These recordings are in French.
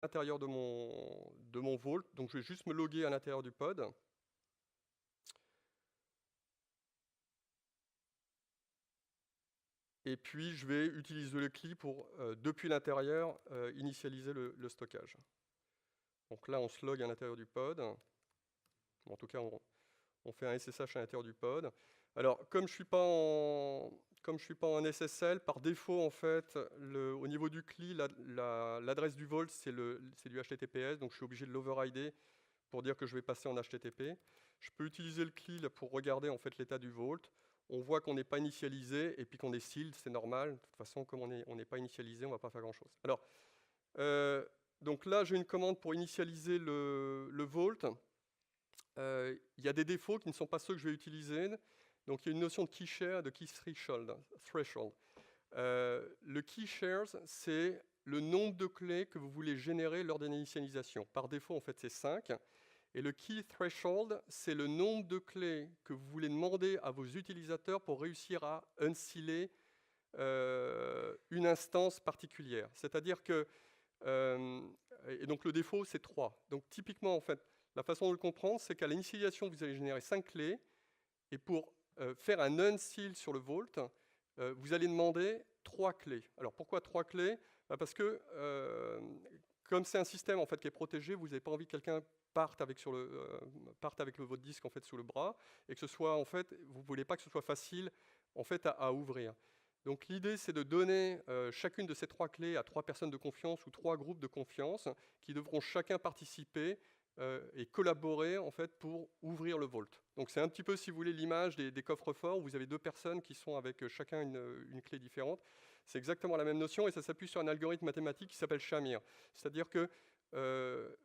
l'intérieur de mon vault. Donc je vais juste me loguer à l'intérieur du pod. Et puis je vais utiliser le CLI pour, depuis l'intérieur, initialiser le stockage. Donc là, on se log à l'intérieur du pod. En tout cas, on fait un SSH à l'intérieur du pod. Alors, comme je suis pas en SSL, par défaut, en fait, au niveau du CLI, l'adresse du vault, c'est du HTTPS, donc je suis obligé de l'overrider pour dire que je vais passer en HTTP. Je peux utiliser le CLI là, pour regarder en fait l'état du vault. On voit qu'on n'est pas initialisé et puis qu'on est sealed, c'est normal. De toute façon, comme on n'est pas initialisé, on ne va pas faire grand-chose. Alors, donc là, j'ai une commande pour initialiser le vault. Il y a des défauts qui ne sont pas ceux que je vais utiliser. Donc, il y a une notion de key share, de key threshold. Le key shares, c'est le nombre de clés que vous voulez générer lors d'une initialisation. Par défaut, en fait, c'est 5. Et le key threshold, c'est le nombre de clés que vous voulez demander à vos utilisateurs pour réussir à unsealer une instance particulière. C'est-à-dire que, et donc le défaut, c'est 3. Donc typiquement, en fait, la façon de le comprendre, c'est qu'à l'initialisation, vous allez générer 5 clés, et pour faire un unseal sur le vault, vous allez demander 3 clés. Alors pourquoi 3 clés? Parce que, comme c'est un système en fait, qui est protégé, vous n'avez pas envie que quelqu'un parte avec votre disque en fait, sous le bras, et que ce soit, en fait, vous ne voulez pas que ce soit facile en fait, à ouvrir. Donc l'idée, c'est de donner chacune de ces 3 clés à 3 personnes de confiance ou 3 groupes de confiance qui devront chacun participer et collaborer en fait, pour ouvrir le vault. Donc c'est un petit peu, si vous voulez, l'image des coffres-forts où vous avez 2 personnes qui sont avec chacun une clé différente. C'est exactement la même notion et ça s'appuie sur un algorithme mathématique qui s'appelle Shamir. C'est-à-dire que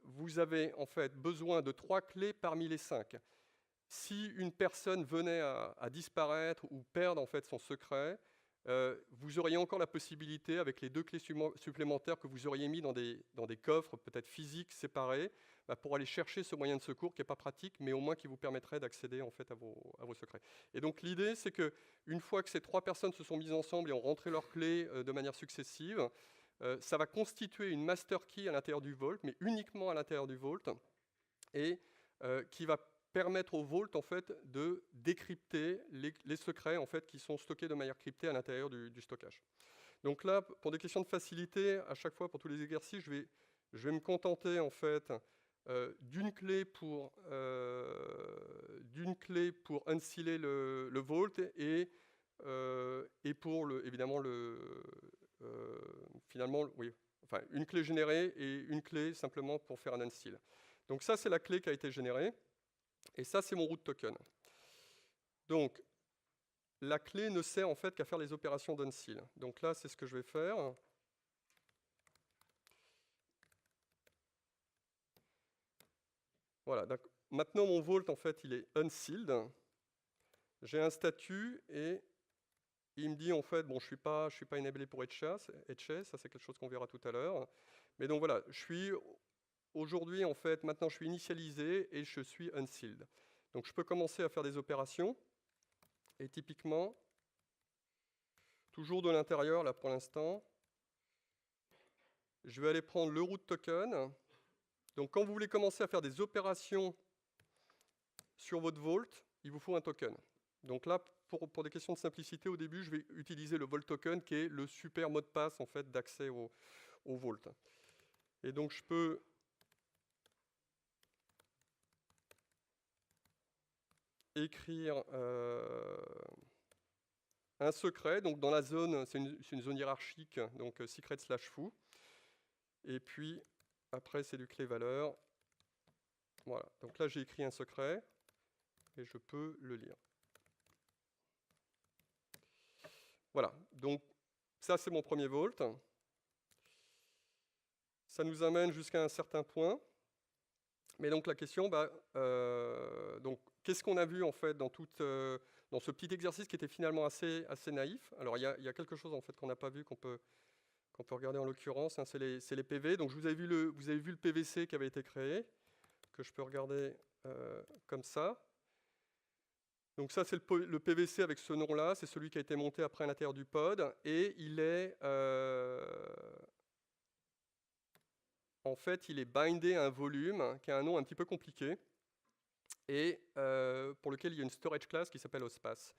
vous avez en fait besoin de 3 clés parmi les 5. Si une personne venait à disparaître ou perdre en fait son secret, vous auriez encore la possibilité, avec les 2 clés supplémentaires que vous auriez mis dans des coffres, peut-être physiques, séparés, pour aller chercher ce moyen de secours qui n'est pas pratique, mais au moins qui vous permettrait d'accéder en fait, à vos secrets. Et donc l'idée, c'est qu'une fois que ces 3 personnes se sont mises ensemble et ont rentré leurs clés de manière successive, ça va constituer une master key à l'intérieur du vault, mais uniquement à l'intérieur du vault, et qui va permettre au vault en fait, de décrypter les secrets en fait, qui sont stockés de manière cryptée à l'intérieur du stockage. Donc là, pour des questions de facilité, à chaque fois pour tous les exercices, je vais me contenter en fait, d'une clé pour unsealer le vault et pour évidemment finalement, oui, enfin une clé générée et une clé simplement pour faire un unseal. Donc ça, c'est la clé qui a été générée. Et ça, c'est mon root token. Donc, la clé ne sert en fait qu'à faire les opérations d'unseal. Donc là, c'est ce que je vais faire. Voilà. Donc, maintenant, mon vault, en fait, il est unsealed. J'ai un statut et il me dit, en fait, bon, je suis pas enablé pour HS, ça, c'est quelque chose qu'on verra tout à l'heure. Mais donc, voilà, aujourd'hui, en fait, maintenant, je suis initialisé et je suis unsealed. Donc, je peux commencer à faire des opérations. Et typiquement, toujours de l'intérieur, là, pour l'instant, je vais aller prendre le root token. Donc, quand vous voulez commencer à faire des opérations sur votre vault, il vous faut un token. Donc là, pour des questions de simplicité, au début, je vais utiliser le vault token, qui est le super mot de passe en fait, d'accès au vault. Et donc, je peux écrire un secret. Donc, dans la zone, c'est une zone hiérarchique, donc secret/foo. Et puis, après, c'est du clé-valeur. Voilà. Donc là, j'ai écrit un secret et je peux le lire. Voilà. Donc, ça, c'est mon premier vault. Ça nous amène jusqu'à un certain point. Mais donc la question, donc qu'est-ce qu'on a vu en fait dans ce petit exercice qui était finalement assez naïf. Alors il y a quelque chose en fait qu'on n'a pas vu, qu'on peut regarder en l'occurrence, hein, c'est les PV. Donc vous avez vu le PVC qui avait été créé, que je peux regarder comme ça. Donc ça c'est le PVC avec ce nom-là, c'est celui qui a été monté après à l'intérieur du pod, et il est en fait, il est bindé à un volume qui a un nom un petit peu compliqué et pour lequel il y a une storage class qui s'appelle OSPAS.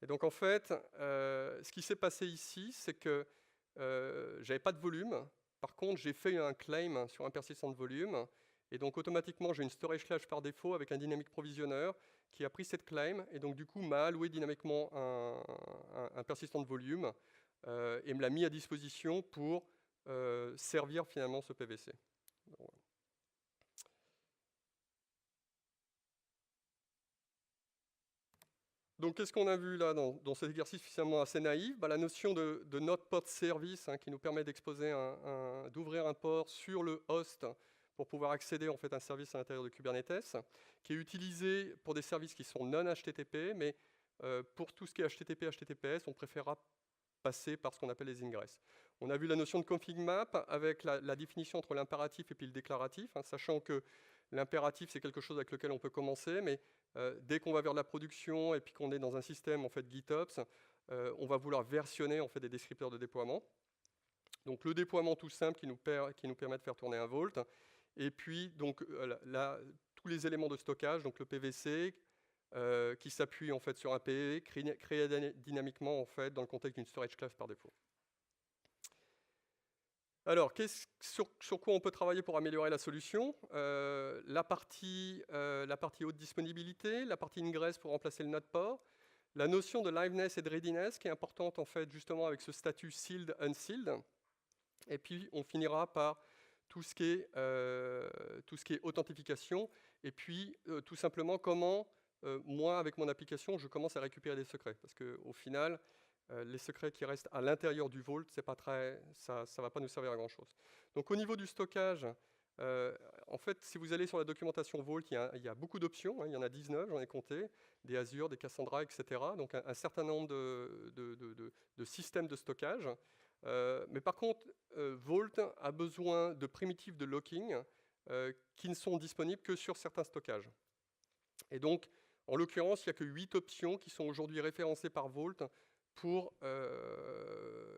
Et donc en fait, ce qui s'est passé ici, c'est que j'avais pas de volume. Par contre, j'ai fait un claim sur un persistant de volume. Et donc automatiquement, j'ai une storage class par défaut avec un dynamic provisionner qui a pris cette claim et donc du coup m'a alloué dynamiquement un persistant de volume et me l'a mis à disposition pour servir finalement ce PVC. Donc, qu'est-ce qu'on a vu là dans cet exercice finalement assez naïf? La notion de node port service qui nous permet d'exposer d'ouvrir un port sur le host pour pouvoir accéder en fait à un service à l'intérieur de Kubernetes, qui est utilisé pour des services qui sont non HTTP, mais pour tout ce qui est HTTP, HTTPS, on préférera passer par ce qu'on appelle les ingresses. On a vu la notion de config map avec la définition entre l'impératif et puis le déclaratif, sachant que l'impératif c'est quelque chose avec lequel on peut commencer, mais dès qu'on va vers la production et puis qu'on est dans un système en fait GitOps, on va vouloir versionner en fait des descripteurs de déploiement. Donc le déploiement tout simple qui nous permet de faire tourner un Vault, et puis donc tous les éléments de stockage, donc le PVC qui s'appuie en fait sur un PE créé dynamiquement en fait dans le contexte d'une storage class par défaut. Alors, sur quoi on peut travailler pour améliorer la solution? La partie haute disponibilité, la partie ingress pour remplacer le node port, la notion de liveness et de readiness qui est importante en fait justement avec ce statut sealed, unsealed, et puis on finira par tout ce qui est authentification, et puis tout simplement comment moi avec mon application je commence à récupérer des secrets, parce qu'au final les secrets qui restent à l'intérieur du Vault, ça ne va pas nous servir à grand chose. Donc au niveau du stockage, en fait, si vous allez sur la documentation Vault, il y a beaucoup d'options, il y en a 19, j'en ai compté, des Azure, des Cassandra, etc. Donc un certain nombre de systèmes de stockage. Mais par contre, Vault a besoin de primitives de locking qui ne sont disponibles que sur certains stockages. Et donc, en l'occurrence, il n'y a que 8 options qui sont aujourd'hui référencées par Vault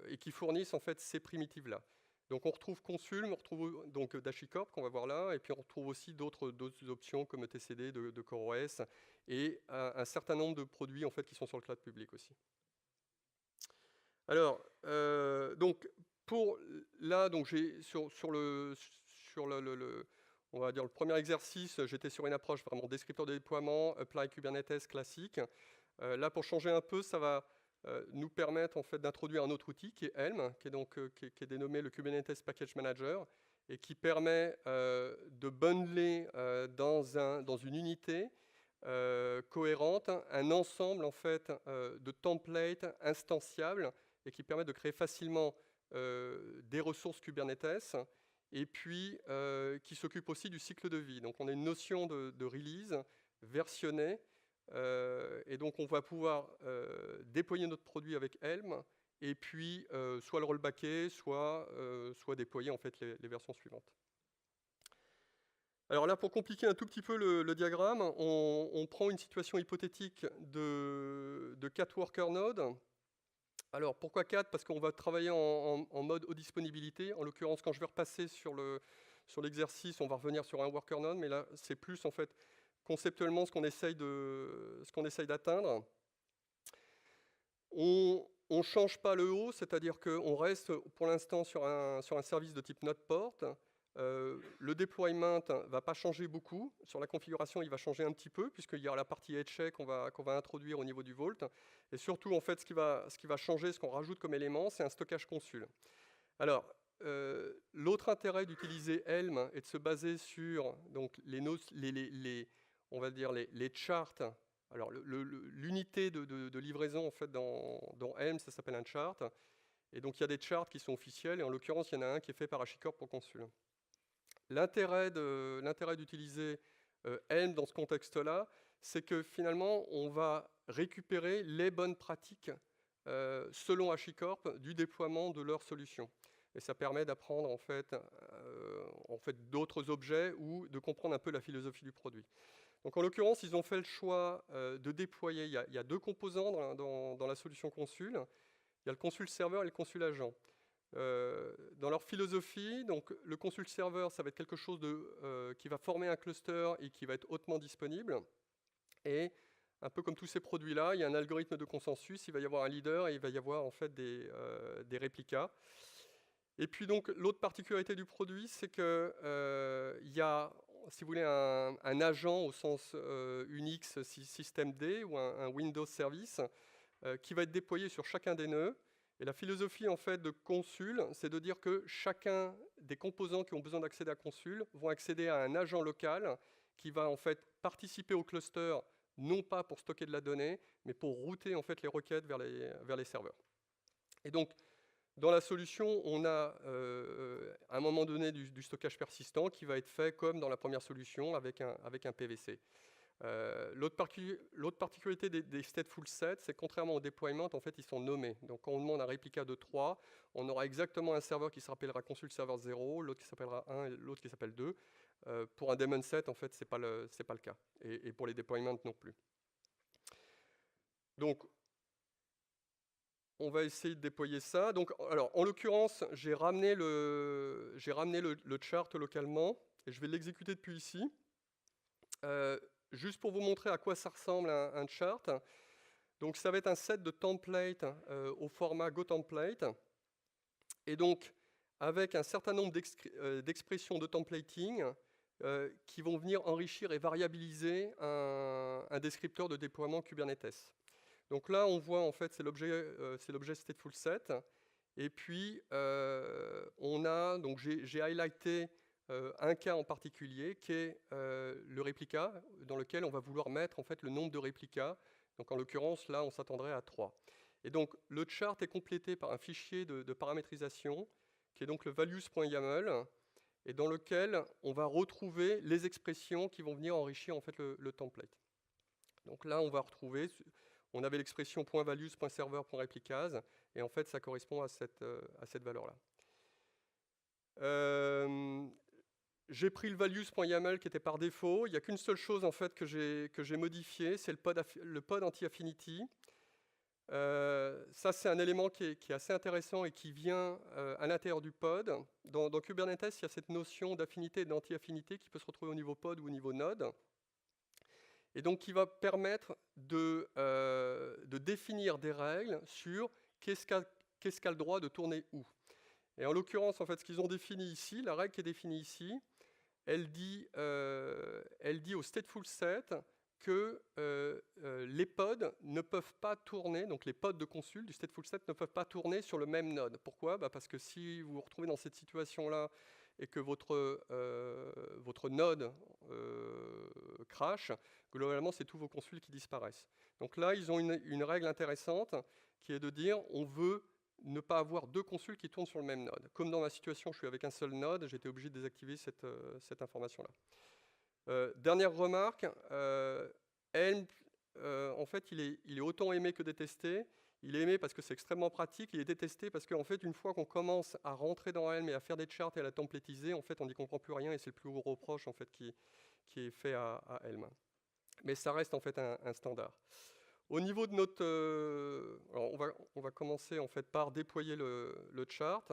et qui fournissent en fait ces primitives-là. Donc on retrouve Consul, on retrouve donc DashiCorp qu'on va voir là, et puis on retrouve aussi d'autres options comme TCD de CoreOS et un certain nombre de produits en fait qui sont sur le cloud public aussi. Alors donc pour là donc j'ai on va dire le premier exercice, j'étais sur une approche vraiment descripteur de déploiement, apply Kubernetes classique. Là pour changer un peu, ça va nous permettre en fait d'introduire un autre outil qui est Helm, qui est dénommé le Kubernetes Package Manager et qui permet de bundler dans une unité cohérente un ensemble en fait de templates instanciables et qui permet de créer facilement des ressources Kubernetes et puis qui s'occupe aussi du cycle de vie. Donc on a une notion de release versionnée. Et donc on va pouvoir déployer notre produit avec Helm et puis soit le rollbacker, soit déployer en fait les versions suivantes. Alors là, pour compliquer un tout petit peu le diagramme, on prend une situation hypothétique de 4 worker nodes. Alors pourquoi 4? Parce qu'on va travailler en mode haute disponibilité. En l'occurrence, quand je vais repasser sur l'exercice, on va revenir sur un worker node, mais là c'est plus en fait conceptuellement ce qu'on essaye d'atteindre. On ne change pas le haut, c'est-à-dire qu'on reste pour l'instant sur un service de type node port. Le deployment ne va pas changer beaucoup. Sur la configuration, il va changer un petit peu, puisqu'il y aura la partie headcheck qu'on va introduire au niveau du Vault. Et surtout, en fait, ce qui va changer, ce qu'on rajoute comme élément, c'est un stockage consul. Alors, l'autre intérêt d'utiliser Helm est de se baser sur donc, on va dire les charts. Alors l'unité de livraison en fait dans Helm, ça s'appelle un chart. Et donc il y a des charts qui sont officiels, et en l'occurrence il y en a un qui est fait par HashiCorp pour Consul. L'intérêt d'utiliser Helm dans ce contexte-là, c'est que finalement on va récupérer les bonnes pratiques selon HashiCorp du déploiement de leur solution. Et ça permet d'apprendre en fait d'autres objets ou de comprendre un peu la philosophie du produit. Donc en l'occurrence, ils ont fait le choix de déployer, il y a deux composants dans la solution Consul. Il y a le Consul serveur et le Consul agent. dans leur philosophie, donc le consult server, ça va être quelque chose qui va former un cluster et qui va être hautement disponible. Et un peu comme tous ces produits-là, il y a un algorithme de consensus, il va y avoir un leader et il va y avoir en fait des réplicas. Et puis donc l'autre particularité du produit, c'est que il y a, si vous voulez, un agent au sens Unix systemd ou un Windows service qui va être déployé sur chacun des nœuds. Et la philosophie en fait de Consul, c'est de dire que chacun des composants qui ont besoin d'accéder à Consul vont accéder à un agent local qui va en fait participer au cluster, non pas pour stocker de la donnée, mais pour router en fait les requêtes vers les serveurs. Et donc, dans la solution, on a à un moment donné du stockage persistant qui va être fait comme dans la première solution avec un PVC. L'autre particularité des stateful sets, c'est que contrairement au deployment, en fait, ils sont nommés. Donc, quand on demande un réplica de 3, on aura exactement un serveur qui s'appellera consult server 0, l'autre qui s'appellera 1 et l'autre qui s'appelle 2. Pour un daemon set, en fait, c'est pas le cas. Et pour les deployments non plus. Donc, on va essayer de déployer ça. Donc, alors, en l'occurrence, j'ai ramené le chart localement et je vais l'exécuter depuis ici. Juste pour vous montrer à quoi ça ressemble un chart. Donc, ça va être un set de templates au format GoTemplate. Et donc, avec un certain nombre d'expressions de templating qui vont venir enrichir et variabiliser un descripteur de déploiement Kubernetes. Donc là, on voit en fait, c'est l'objet stateful set. Et puis, on a, donc j'ai highlighté un cas en particulier qui est le réplica, dans lequel on va vouloir mettre en fait le nombre de réplicas. Donc en l'occurrence, là, on s'attendrait à 3. Et donc, le chart est complété par un fichier de paramétrisation, qui est donc le values.yaml, et dans lequel on va retrouver les expressions qui vont venir enrichir en fait le template. Donc là, on va retrouver, on avait l'expression .values.server.replicas, et en fait, ça correspond à cette valeur-là. J'ai pris le values.yaml qui était par défaut. Il n'y a qu'une seule chose en fait que j'ai modifié, c'est le pod anti-affinity. Ça, c'est un élément qui est assez intéressant et qui vient à l'intérieur du pod. Dans Kubernetes, il y a cette notion d'affinité et d'anti-affinité qui peut se retrouver au niveau pod ou au niveau node. Et donc, qui va permettre de définir des règles sur qu'est-ce qu'a le droit de tourner où. Et en l'occurrence, en fait, ce qu'ils ont défini ici, la règle qui est définie ici, elle dit au stateful set que les pods ne peuvent pas tourner, donc les pods de consul du stateful set ne peuvent pas tourner sur le même node. Pourquoi ? Parce que si vous vous retrouvez dans cette situation-là et que votre node crash, globalement, c'est tous vos consuls qui disparaissent. Donc là, ils ont une règle intéressante qui est de dire on veut ne pas avoir deux consuls qui tournent sur le même node. Comme dans ma situation, je suis avec un seul node, j'étais obligé de désactiver cette information-là. Dernière remarque, Helm, en fait, il est autant aimé que détesté. Il est aimé parce que c'est extrêmement pratique, il est détesté parce qu'en fait, une fois qu'on commence à rentrer dans Helm et à faire des charts et à la templétiser, en fait, on n'y comprend plus rien et c'est le plus gros reproche en fait, qui est fait à Helm. Mais ça reste en fait un standard. Au niveau de notre... alors on va commencer en fait par déployer le chart.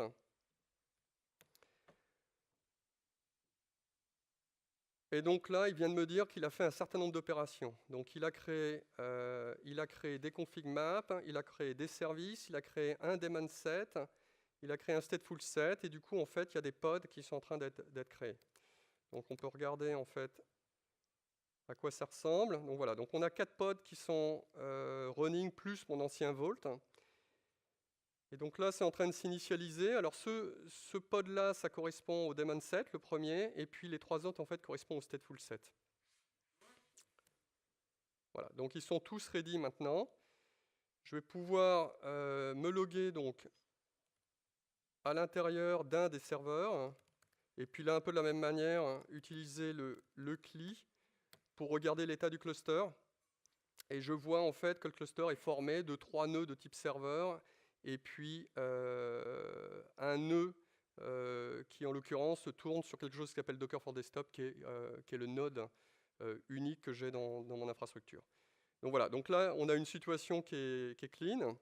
Et donc là, il vient de me dire qu'il a fait un certain nombre d'opérations. Donc il a créé des config maps, il a créé des services, il a créé un daemon set, il a créé un stateful set, et du coup, en fait, il y a des pods qui sont en train d'être créés. Donc on peut regarder en fait à quoi ça ressemble. Donc voilà, donc on a 4 pods qui sont running plus mon ancien Vault. Et donc là, c'est en train de s'initialiser. Alors ce pod-là, ça correspond au daemon set, le premier, et puis les 3 autres, en fait, correspondent au stateful set. Voilà, donc ils sont tous ready maintenant. Je vais pouvoir me loguer donc à l'intérieur d'un des serveurs, et puis là, un peu de la même manière, utiliser le CLI pour regarder l'état du cluster. Et je vois en fait que le cluster est formé de 3 nœuds de type serveur, et puis un nœud qui en l'occurrence tourne sur quelque chose qui s'appelle Docker for Desktop, qui est le node unique que j'ai dans mon infrastructure. Donc voilà, donc là on a une situation qui est clean.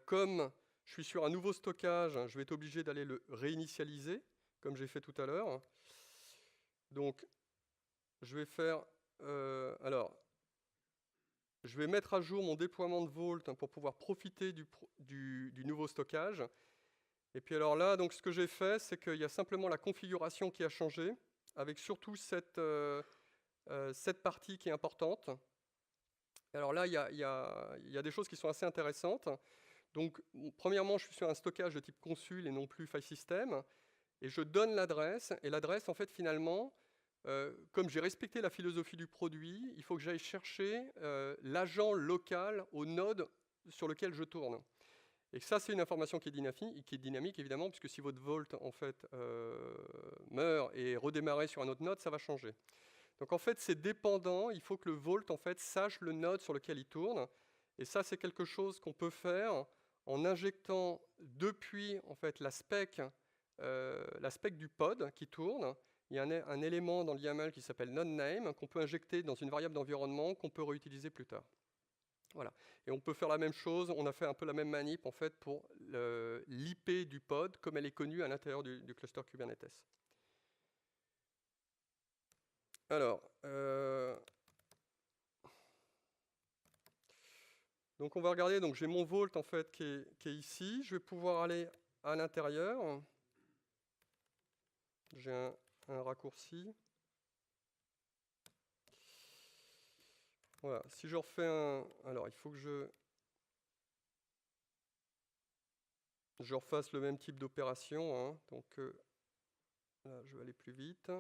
Comme je suis sur un nouveau stockage, je vais être obligé d'aller le réinitialiser, comme j'ai fait tout à l'heure. Donc, je vais faire... alors, je vais mettre à jour mon déploiement de Vault pour pouvoir profiter du nouveau stockage. Et puis alors là, donc, ce que j'ai fait, c'est qu'il y a simplement la configuration qui a changé, avec surtout cette partie qui est importante. Alors là, il y a des choses qui sont assez intéressantes. Donc, premièrement, je suis sur un stockage de type consul et non plus file system. Et je donne l'adresse. Et l'adresse, en fait, finalement, comme j'ai respecté la philosophie du produit, il faut que j'aille chercher l'agent local au node sur lequel je tourne. Et ça, c'est une information qui est dynamique, évidemment, puisque si votre Vault, en fait, meurt et redémarre sur un autre node, ça va changer. Donc, en fait, c'est dépendant. Il faut que le Vault, en fait, sache le node sur lequel il tourne. Et ça, c'est quelque chose qu'on peut faire en injectant depuis, en fait, la spec du pod qui tourne. Il y a un élément dans l'YAML qui s'appelle nodeName qu'on peut injecter dans une variable d'environnement qu'on peut réutiliser plus tard. Voilà. Et on peut faire la même chose, on a fait un peu la même manip en fait pour l'IP du pod comme elle est connue à l'intérieur du cluster Kubernetes. Alors, donc on va regarder, donc j'ai mon Vault en fait qui est ici, je vais pouvoir aller à l'intérieur. J'ai un raccourci. Voilà, si je refais un... Alors, il faut que je refasse le même type d'opération. Hein. Donc, là, je vais aller plus vite.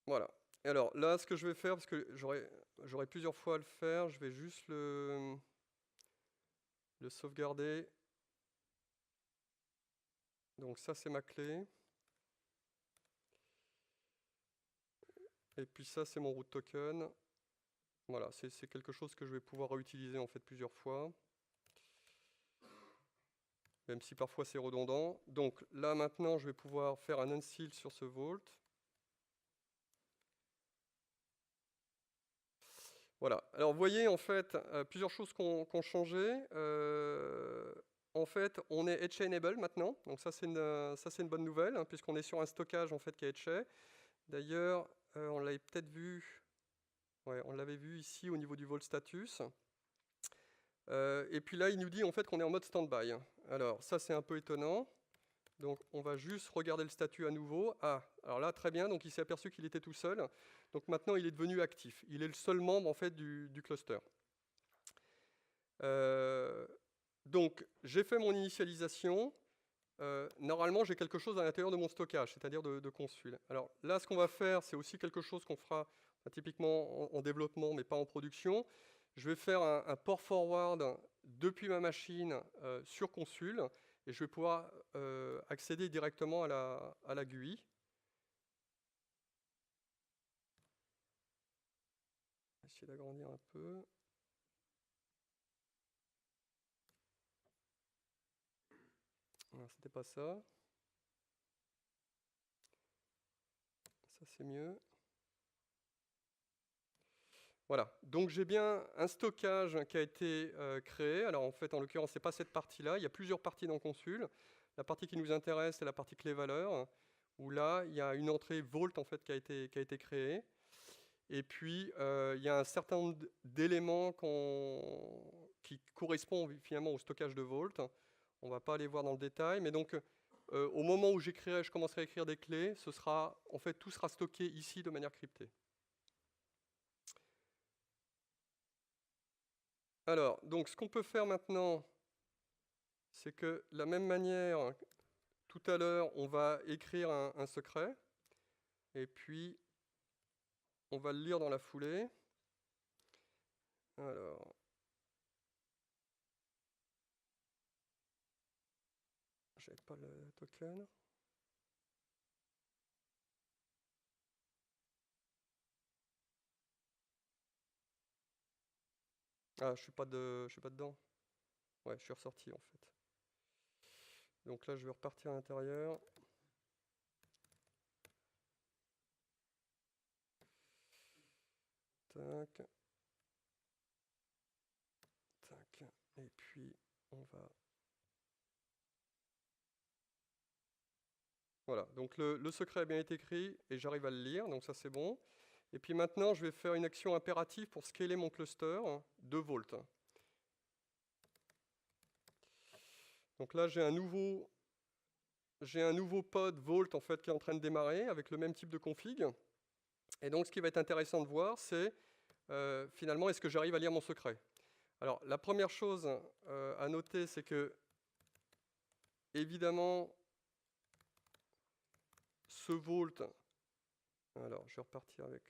Voilà. Et alors, là, ce que je vais faire, parce que j'aurai plusieurs fois à le faire, je vais juste le sauvegarder. Donc, ça, c'est ma clé. Et puis ça, c'est mon root token. Voilà, c'est quelque chose que je vais pouvoir réutiliser en fait plusieurs fois. Même si parfois c'est redondant. Donc là, maintenant, je vais pouvoir faire un unseal sur ce Vault. Voilà. Alors, vous voyez, en fait, plusieurs choses qui ont changé. En fait, on est etch enable maintenant. Donc ça, c'est une bonne nouvelle, hein, puisqu'on est sur un stockage en fait qui est etché. D'ailleurs, on l'avait peut-être vu. Ouais, on l'avait vu ici au niveau du Vault status. Et puis là, il nous dit en fait qu'on est en mode standby. Alors, ça, c'est un peu étonnant. Donc, on va juste regarder le statut à nouveau. Ah, alors là, très bien. Donc, il s'est aperçu qu'il était tout seul. Donc, maintenant, il est devenu actif. Il est le seul membre en fait du cluster. Donc, j'ai fait mon initialisation. Normalement, j'ai quelque chose à l'intérieur de mon stockage, c'est-à-dire de consul. Alors là, ce qu'on va faire, c'est aussi quelque chose qu'on fera typiquement en développement, mais pas en production. Je vais faire un port forward depuis ma machine sur consul, et je vais pouvoir accéder directement à la GUI. Je vais essayer d'agrandir un peu. Alors, c'était pas ça. Ça, c'est mieux. Voilà, donc j'ai bien un stockage qui a été créé. Alors en fait, en l'occurrence, ce n'est pas cette partie-là. Il y a plusieurs parties dans Consul. La partie qui nous intéresse, c'est la partie clé-valeur, où là, il y a une entrée Vault en fait, qui a été créée. Et puis, il y a un certain nombre d'éléments qui correspondent finalement au stockage de Vault. On ne va pas aller voir dans le détail, mais donc, au moment où je commencerai à écrire des clés, en fait, tout sera stocké ici de manière cryptée. Alors, donc ce qu'on peut faire maintenant, c'est que de la même manière, tout à l'heure, on va écrire un secret, et puis on va le lire dans la foulée. Alors, j'avais pas le token. Ah, je suis pas dedans. Ouais, je suis ressorti en fait. Donc là, je vais repartir à l'intérieur. Tac. on va... Voilà, donc le secret a bien été écrit et j'arrive à le lire, donc ça c'est bon. Et puis maintenant, je vais faire une action impérative pour scaler mon cluster de Vault. Donc là, j'ai un nouveau pod Vault en fait, qui est en train de démarrer avec le même type de config. Et donc, ce qui va être intéressant de voir, c'est finalement, est-ce que j'arrive à lire mon secret? Alors, la première chose à noter, c'est que, évidemment, ce Vault... Alors, je vais repartir avec...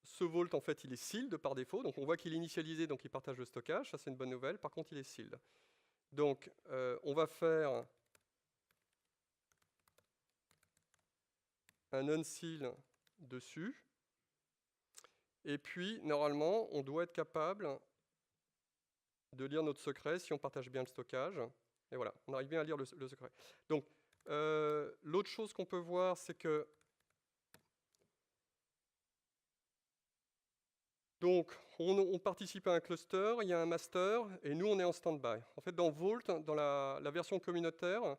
Ce Vault, en fait, il est sealed par défaut. Donc, on voit qu'il est initialisé, donc il partage le stockage. Ça, c'est une bonne nouvelle. Par contre, il est sealed. Donc, on va faire un unseal dessus. Et puis, normalement, on doit être capable de lire notre secret si on partage bien le stockage. Et voilà, on arrive bien à lire le secret. Donc, l'autre chose qu'on peut voir, c'est que... Donc, on participe à un cluster, il y a un master, et nous, on est en stand-by. En fait, dans Vault, dans la version communautaire,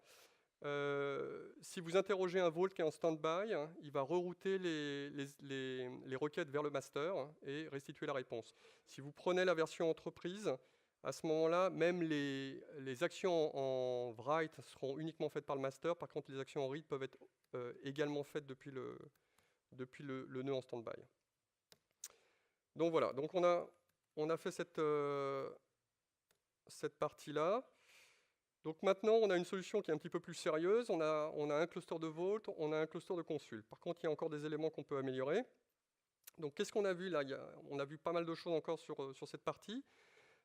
si vous interrogez un Vault qui est en stand-by, il va rerouter les requêtes vers le master et restituer la réponse. Si vous prenez la version entreprise, à ce moment-là, même les actions en write seront uniquement faites par le master. Par contre, les actions en read peuvent être également faites depuis le nœud en stand-by. Donc voilà, donc on a fait cette partie-là. Donc maintenant, on a une solution qui est un petit peu plus sérieuse. On a un cluster de Vault, on a un cluster de Consul. Par contre, il y a encore des éléments qu'on peut améliorer. Donc qu'est-ce qu'on a vu là? On a vu pas mal de choses encore sur cette partie.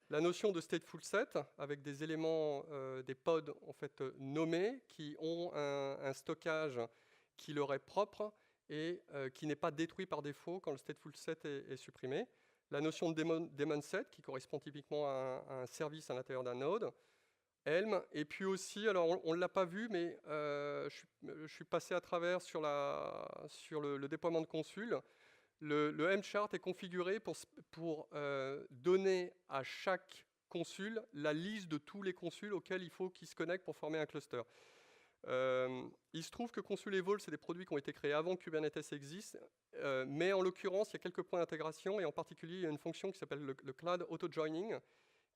La notion de stateful set, avec des éléments, des pods en fait, nommés, qui ont un stockage qui leur est propre et qui n'est pas détruit par défaut quand le stateful set est supprimé. La notion de daemon set, qui correspond typiquement à un service à l'intérieur d'un node. Helm, et puis aussi, alors on ne l'a pas vu, mais je suis passé à travers sur le déploiement de Consul. Le Helm chart est configuré pour donner à chaque consul la liste de tous les consuls auxquels il faut qu'ils se connectent pour former un cluster. Il se trouve que Consul et Vault, c'est des produits qui ont été créés avant que Kubernetes existe, mais en l'occurrence, il y a quelques points d'intégration, et en particulier, il y a une fonction qui s'appelle le Cloud Auto-Joining,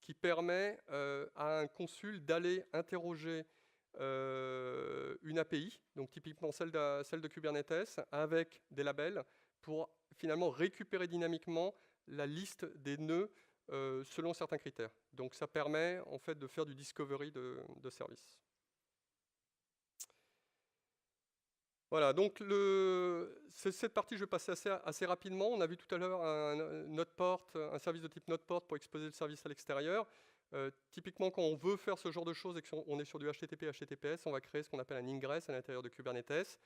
qui permet à un consul d'aller interroger une API, donc typiquement celle de Kubernetes, avec des labels, pour finalement récupérer dynamiquement la liste des nœuds selon certains critères. Donc ça permet en fait de faire du discovery de services. Voilà, donc cette partie, je vais passer assez rapidement. On a vu tout à l'heure un service de type NodePort pour exposer le service à l'extérieur. Typiquement, quand on veut faire ce genre de choses et qu'on est sur du HTTP, HTTPS, on va créer ce qu'on appelle un ingress à l'intérieur de Kubernetes.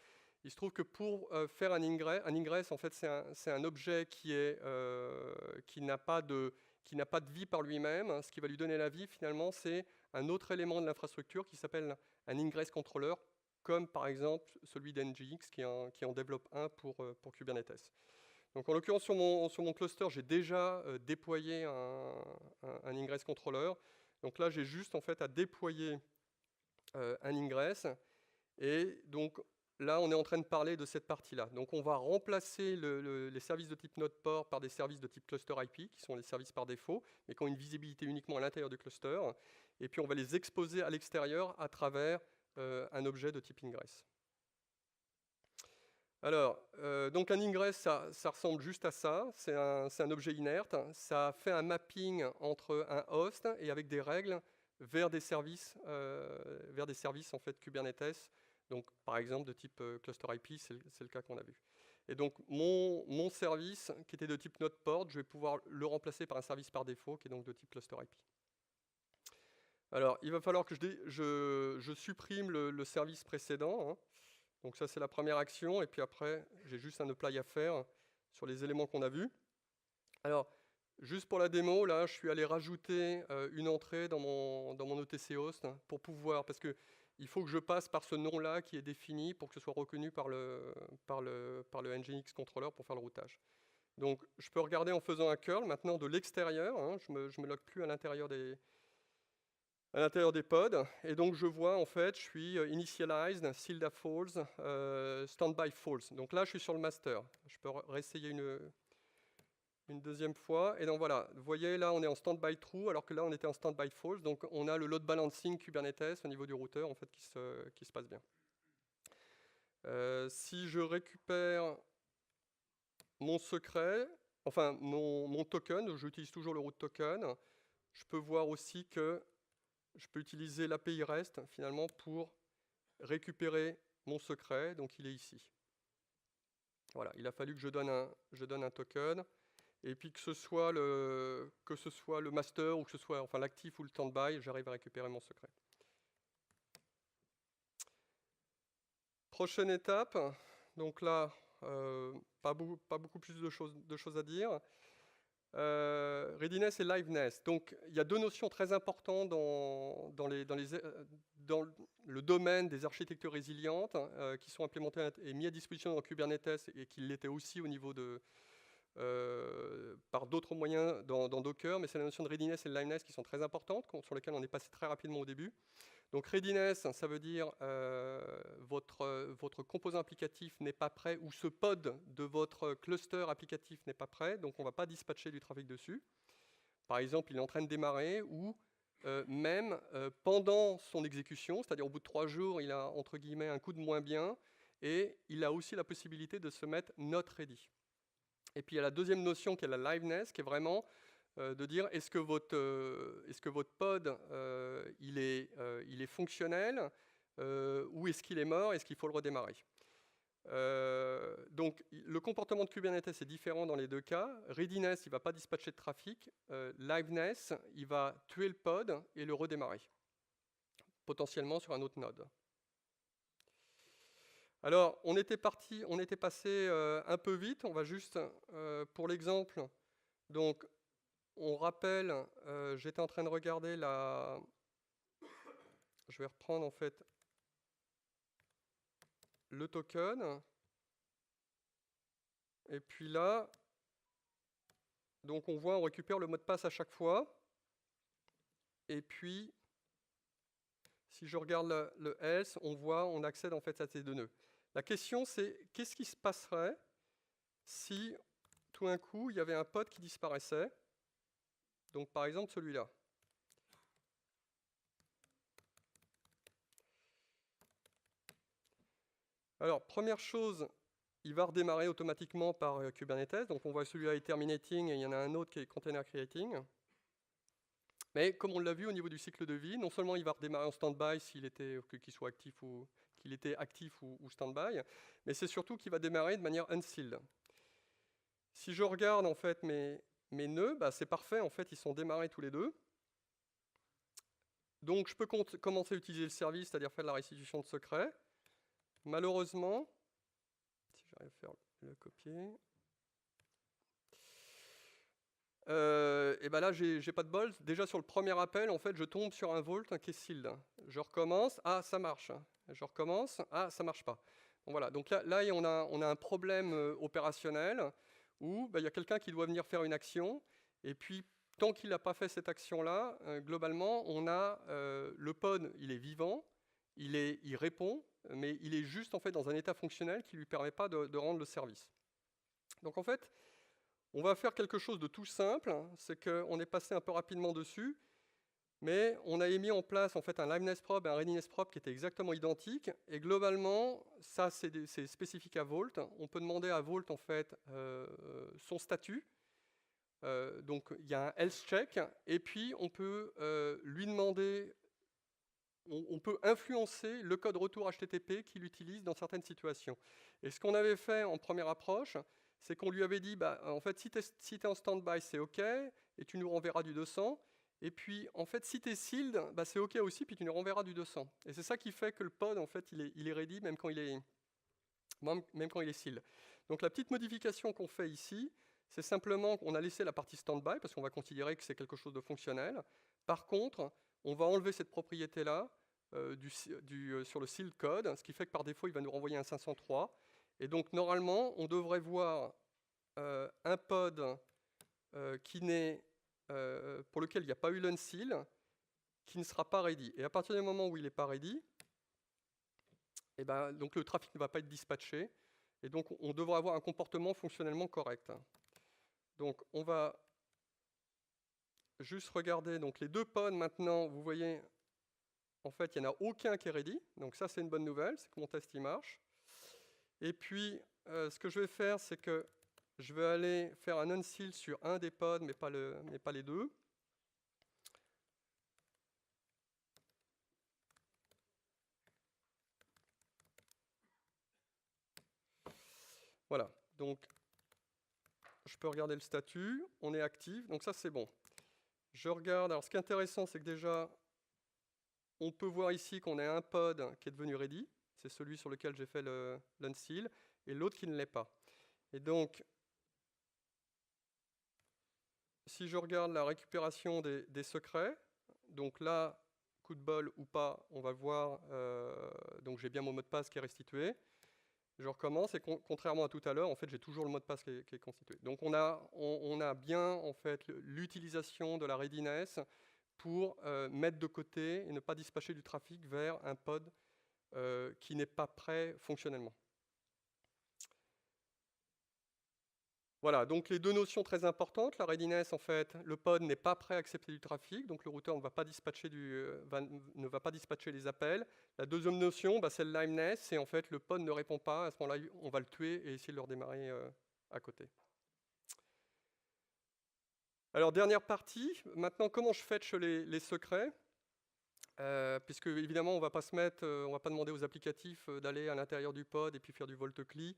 Il se trouve que pour faire un ingress, en fait, c'est un objet qui n'a pas de vie par lui-même. Ce qui va lui donner la vie, finalement, c'est un autre élément de l'infrastructure qui s'appelle un ingress controller, comme par exemple celui d'NGX qui en développe un pour Kubernetes. Donc en l'occurrence sur mon cluster, j'ai déjà déployé un ingress controller. Donc là, j'ai juste en fait à déployer un ingress. Et donc là, on est en train de parler de cette partie-là. Donc on va remplacer les services de type NodePort par des services de type Cluster IP, qui sont les services par défaut, mais qui ont une visibilité uniquement à l'intérieur du cluster. Et puis on va les exposer à l'extérieur à travers un objet de type ingress. Alors, donc un ingress, ça ressemble juste à ça. C'est un objet inerte. Ça fait un mapping entre un host et avec des règles vers des services en fait Kubernetes. Donc, par exemple, de type cluster IP, c'est le cas qu'on a vu. Et donc, mon service, qui était de type NodePort, je vais pouvoir le remplacer par un service par défaut, qui est donc de type cluster IP. Alors, il va falloir que je supprime le service précédent. Hein. Donc ça, c'est la première action. Et puis après, j'ai juste un apply à faire sur les éléments qu'on a vus. Alors, juste pour la démo, là, je suis allé rajouter une entrée dans mon OTC host pour pouvoir, parce qu'il faut que je passe par ce nom-là qui est défini pour que ce soit reconnu par le Nginx controller pour faire le routage. Donc, je peux regarder en faisant un curl maintenant de l'extérieur, hein, je me logue plus à l'intérieur des pods, et donc je vois en fait, je suis initialized, sealed at false, standby false. Donc là, je suis sur le master. Je peux réessayer une deuxième fois, et donc voilà, vous voyez là, on est en standby true, alors que là, on était en standby false. Donc on a le load balancing Kubernetes au niveau du routeur en fait qui se passe bien. Si je récupère mon secret, enfin mon token, j'utilise toujours le root token, je peux voir aussi que je peux utiliser l'API REST finalement pour récupérer mon secret, donc il est ici. Voilà, il a fallu que je donne un token, et puis que ce soit le master ou que ce soit enfin l'actif ou le standby, j'arrive à récupérer mon secret. Prochaine étape, donc là, pas beaucoup plus de choses à dire. Readiness et liveness. Donc, il y a deux notions très importantes dans le domaine des architectures résilientes qui sont implémentées et mises à disposition dans Kubernetes et qui l'étaient aussi au niveau par d'autres moyens dans Docker, mais c'est la notion de readiness et de liveness qui sont très importantes, sur lesquelles on est passé très rapidement au début. Donc readiness, ça veut dire votre composant applicatif n'est pas prêt, ou ce pod de votre cluster applicatif n'est pas prêt, donc on ne va pas dispatcher du trafic dessus. Par exemple, il est en train de démarrer, ou même pendant son exécution, c'est-à-dire au bout de 3 jours, il a entre guillemets un coup de moins bien, et il a aussi la possibilité de se mettre not ready. Et puis il y a la deuxième notion qui est la liveness, qui est vraiment de dire est-ce que votre pod il est fonctionnel ou est-ce qu'il est mort, est-ce qu'il faut le redémarrer. Donc le comportement de Kubernetes est différent dans les deux cas. Readiness, il ne va pas dispatcher de trafic. Liveness, il va tuer le pod et le redémarrer, potentiellement sur un autre node. Alors, on était passé un peu vite, on va juste, pour l'exemple, donc on rappelle, j'étais en train de regarder je vais reprendre en fait le token. Et puis là, donc on voit, on récupère le mot de passe à chaque fois. Et puis, si je regarde le else, on voit, on accède en fait à ces deux nœuds. La question c'est, qu'est-ce qui se passerait si tout d'un coup, il y avait un pod qui disparaissait? Donc par exemple celui-là. Alors, première chose, il va redémarrer automatiquement par Kubernetes. Donc on voit celui-là est terminating et il y en a un autre qui est container creating. Mais comme on l'a vu au niveau du cycle de vie, non seulement il va redémarrer en standby qu'il soit actif ou qu'il était actif ou standby, mais c'est surtout qu'il va démarrer de manière unsealed. Si je regarde en fait mes nœuds, bah, c'est parfait, en fait ils sont démarrés tous les deux. Donc je peux commencer à utiliser le service, c'est-à-dire faire de la restitution de secrets. Malheureusement, si j'arrive à faire le copier, et ben là j'ai pas de bol. Déjà sur le premier appel, en fait, je tombe sur un vault qui est sealed. Je recommence, ah ça marche. Je recommence, ah ça marche pas. Bon, voilà. Donc là on a un problème opérationnel où il y a quelqu'un qui doit venir faire une action, et puis tant qu'il n'a pas fait cette action-là, globalement on a le pod, il est vivant, il répond, mais il est juste en fait dans un état fonctionnel qui lui permet pas de rendre le service. Donc en fait, on va faire quelque chose de tout simple, c'est qu'on est passé un peu rapidement dessus, mais on a mis en place en fait un liveness probe et un readiness probe qui étaient exactement identiques, et globalement, ça c'est spécifique à Vault. On peut demander à Vault en fait son statut, donc il y a un else check, et puis on peut lui demander, on peut influencer le code retour HTTP qu'il utilise dans certaines situations. Et ce qu'on avait fait en première approche, c'est qu'on lui avait dit, bah, en fait, si tu es en standby, c'est OK, et tu nous renverras du 200. Et puis, en fait, si tu es sealed, bah, c'est OK aussi, puis tu nous renverras du 200. Et c'est ça qui fait que le pod, en fait, il est ready, même quand il est sealed. Donc, la petite modification qu'on fait ici, c'est simplement qu'on a laissé la partie standby, parce qu'on va considérer que c'est quelque chose de fonctionnel. Par contre, on va enlever cette propriété-là sur le sealed code, ce qui fait que par défaut, il va nous renvoyer un 503. Et donc, normalement, on devrait voir un pod pour lequel il n'y a pas eu l'unseal, qui ne sera pas ready. Et à partir du moment où il n'est pas ready, et donc le trafic ne va pas être dispatché, et donc on devra avoir un comportement fonctionnellement correct. Donc on va juste regarder donc les deux pods maintenant, vous voyez, en fait il n'y en a aucun qui est ready, donc ça c'est une bonne nouvelle, c'est que mon test il marche. Et puis ce que je vais faire, c'est que je vais aller faire un unseal sur un des pods, mais pas les deux. Voilà, donc je peux regarder le statut, on est actif, donc ça c'est bon. Je regarde, alors ce qui est intéressant, c'est que déjà, on peut voir ici qu'on a un pod qui est devenu ready, c'est celui sur lequel j'ai fait l'unseal, et l'autre qui ne l'est pas. Et donc, si je regarde la récupération des secrets, donc là, coup de bol ou pas, on va voir, donc j'ai bien mon mot de passe qui est restitué. Je recommence et contrairement à tout à l'heure, en fait, j'ai toujours le mot de passe qui est constitué. Donc on a bien en fait l'utilisation de la readiness pour mettre de côté et ne pas dispatcher du trafic vers un pod qui n'est pas prêt fonctionnellement. Voilà, donc les deux notions très importantes. La readiness, en fait, le pod n'est pas prêt à accepter du trafic, donc le routeur ne va pas dispatcher, les appels. La deuxième notion, c'est le liveness, c'est en fait le pod ne répond pas, à ce moment-là, on va le tuer et essayer de le redémarrer à côté. Alors, dernière partie, maintenant, comment je fetch les secrets puisque évidemment, on ne va pas demander aux applicatifs d'aller à l'intérieur du pod et puis faire du volt-cli.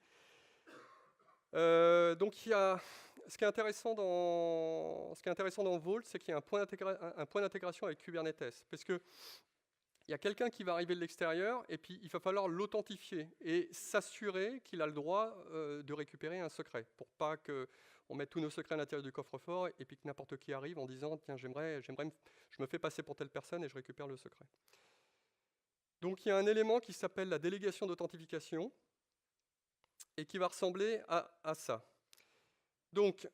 Donc, ce qui est intéressant dans Vault, c'est qu'il y a un point d'intégration avec Kubernetes, parce que il y a quelqu'un qui va arriver de l'extérieur, et puis il va falloir l'authentifier et s'assurer qu'il a le droit de récupérer un secret, pour pas qu'on mette tous nos secrets à l'intérieur du coffre-fort, et puis que n'importe qui arrive en disant « Tiens, je me fais passer pour telle personne et je récupère le secret ». Donc il y a un élément qui s'appelle la délégation d'authentification, et qui va ressembler à ça. Donc,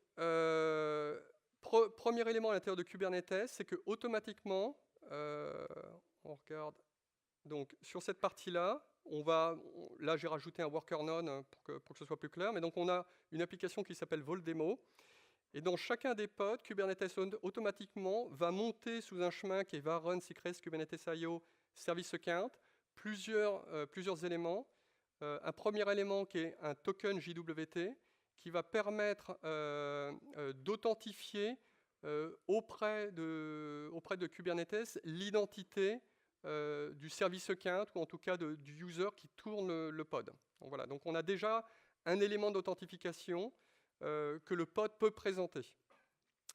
premier élément à l'intérieur de Kubernetes, c'est que automatiquement, on regarde, donc sur cette partie-là, là j'ai rajouté un worker none pour que ce soit plus clair, mais donc on a une application qui s'appelle VoltDemo, et dans chacun des pods, Kubernetes automatiquement va monter sous un chemin qui va run secrets Kubernetes IO service account, plusieurs éléments. Un premier élément qui est un token JWT qui va permettre d'authentifier auprès de Kubernetes l'identité du service account ou en tout cas du user qui tourne le pod. Donc, voilà. Donc on a déjà un élément d'authentification que le pod peut présenter.